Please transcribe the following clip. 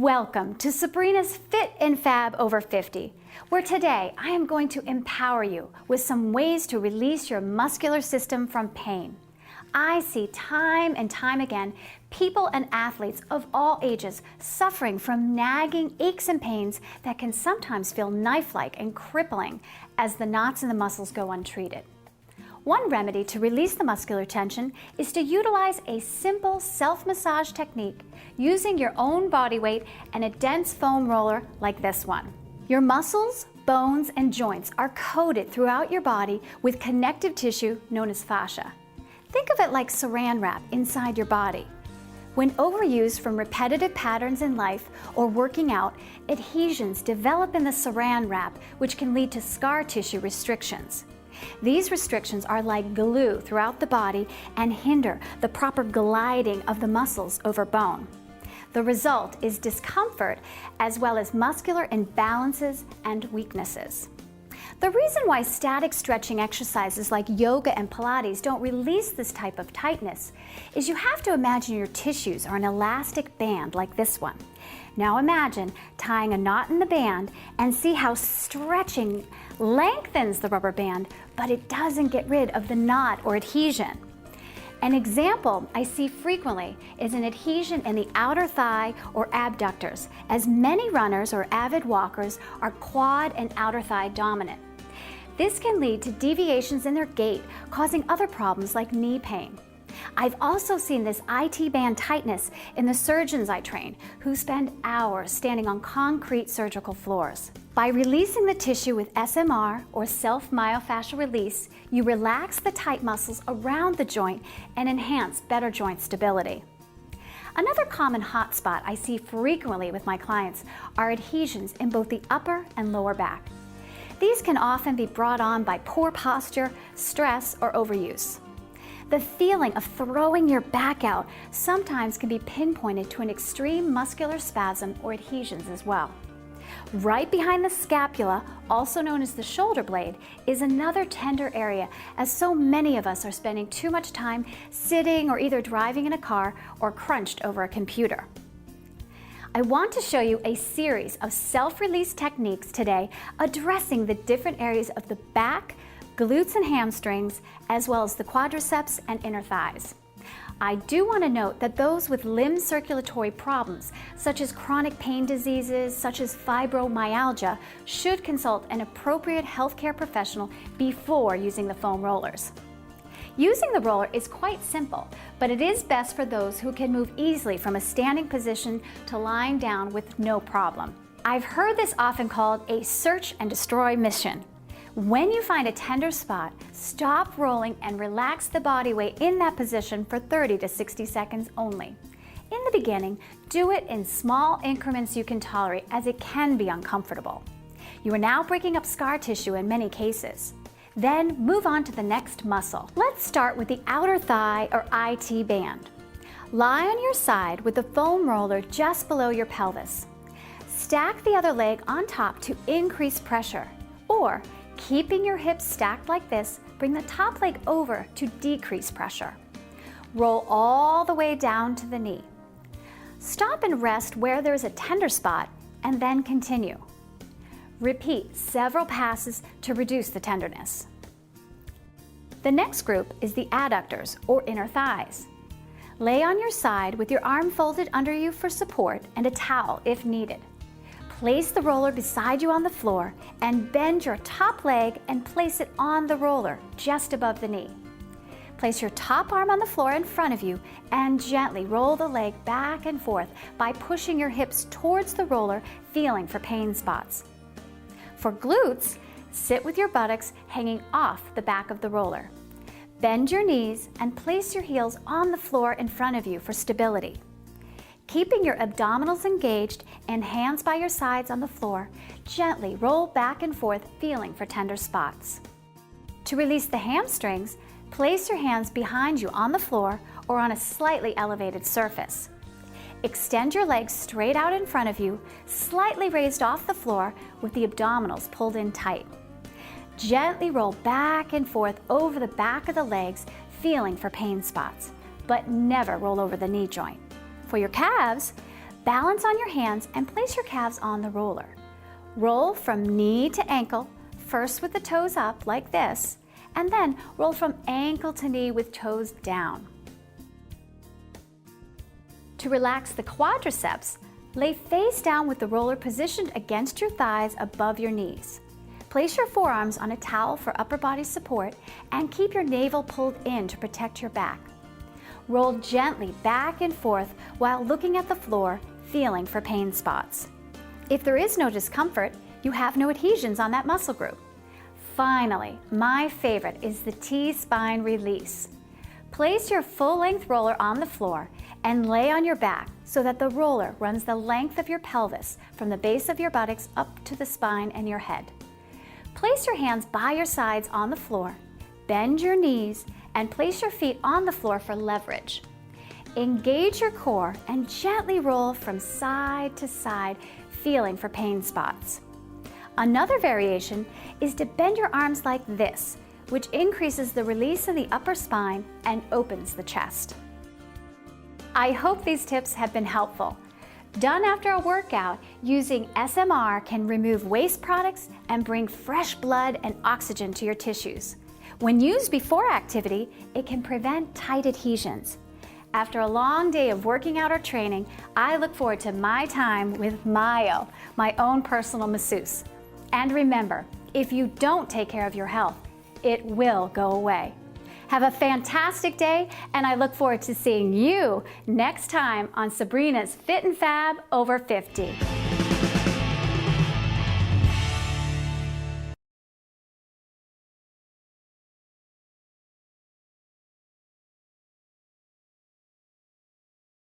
Welcome to Sabrina's Fit and Fab Over 50, where today I am going to empower you with some ways to release your muscular system from pain. I see time and time again people and athletes of all ages suffering from nagging aches and pains that can sometimes feel knife-like and crippling as the knots in the muscles go untreated. One remedy to release the muscular tension is to utilize a simple self-massage technique using your own body weight and a dense foam roller like this one. Your muscles, bones, and joints are coated throughout your body with connective tissue known as fascia. Think of it like saran wrap inside your body. When overused from repetitive patterns in life or working out, adhesions develop in the saran wrap, which can lead to scar tissue restrictions. These restrictions are like glue throughout the body and hinder the proper gliding of the muscles over bone. The result is discomfort as well as muscular imbalances and weaknesses. The reason why static stretching exercises like yoga and Pilates don't release this type of tightness is you have to imagine your tissues are an elastic band like this one. Now imagine tying a knot in the band and see how stretching lengthens the rubber band, but it doesn't get rid of the knot or adhesion. An example I see frequently is an adhesion in the outer thigh or abductors, as many runners or avid walkers are quad and outer thigh dominant. This can lead to deviations in their gait, causing other problems like knee pain. I've also seen this IT band tightness in the surgeons I train, who spend hours standing on concrete surgical floors. By releasing the tissue with S.M.R, or Self Myofascial Release, you relax the tight muscles around the joint and enhance better joint stability. Another common hotspot I see frequently with my clients are adhesions in both the upper and lower back. These can often be brought on by poor posture, stress, or overuse. The feeling of throwing your back out sometimes can be pinpointed to an extreme muscular spasm or adhesions as well. Right behind the scapula, also known as the shoulder blade, is another tender area, as so many of us are spending too much time sitting or either driving in a car or crunched over a computer. I want to show you a series of self-release techniques today addressing the different areas of the back, glutes and hamstrings, as well as the quadriceps and inner thighs. I do want to note that those with limb circulatory problems, such as chronic pain diseases, such as fibromyalgia, should consult an appropriate healthcare professional before using the foam rollers. Using the roller is quite simple, but it is best for those who can move easily from a standing position to lying down with no problem. I've heard this often called a search and destroy mission. When you find a tender spot, stop rolling and relax the body weight in that position for 30 to 60 seconds only. In the beginning, do it in small increments you can tolerate, as it can be uncomfortable. You are now breaking up scar tissue in many cases. Then move on to the next muscle. Let's start with the outer thigh or IT band. Lie on your side with the foam roller just below your pelvis. Stack the other leg on top to increase pressure, or keeping your hips stacked like this, bring the top leg over to decrease pressure. Roll all the way down to the knee. Stop and rest where there's a tender spot, and then continue. Repeat several passes to reduce the tenderness. The next group is the adductors or inner thighs. Lay on your side with your arm folded under you for support and a towel if needed. Place the roller beside you on the floor and bend your top leg and place it on the roller just above the knee. Place your top arm on the floor in front of you and gently roll the leg back and forth by pushing your hips towards the roller, feeling for pain spots. For glutes, sit with your buttocks hanging off the back of the roller. Bend your knees and place your heels on the floor in front of you for stability. Keeping your abdominals engaged and hands by your sides on the floor, gently roll back and forth, feeling for tender spots. To release the hamstrings, place your hands behind you on the floor or on a slightly elevated surface. Extend your legs straight out in front of you, slightly raised off the floor with the abdominals pulled in tight. Gently roll back and forth over the back of the legs, feeling for pain spots, but never roll over the knee joint. For your calves, Balance on your hands and place your calves on the roller. Roll from knee to ankle, first with the toes up like this, and then roll from ankle to knee with toes down. To relax the quadriceps, lay face down with the roller positioned against your thighs above your knees. Place your forearms on a towel for upper body support and keep your navel pulled in to protect your back. Roll gently back and forth while looking at the floor, feeling for pain spots. If there is no discomfort, you have no adhesions on that muscle group. Finally, my favorite is the T-spine release. Place your full-length roller on the floor and lay on your back so that the roller runs the length of your pelvis from the base of your buttocks up to the spine and your head. Place your hands by your sides on the floor, bend your knees, and place your feet on the floor for leverage. Engage your core and gently roll from side to side, feeling for pain spots. Another variation is to bend your arms like this, which increases the release of the upper spine and opens the chest. I hope these tips have been helpful. Done after a workout, using S.M.R can remove waste products and bring fresh blood and oxygen to your tissues. When used before activity, it can prevent tight adhesions. After a long day of working out or training, I look forward to my time with Myo, my own personal masseuse. And remember, if you don't take care of your health, it will go away. Have a fantastic day, and I look forward to seeing you next time on Sabrina's Fit and Fab Over 50.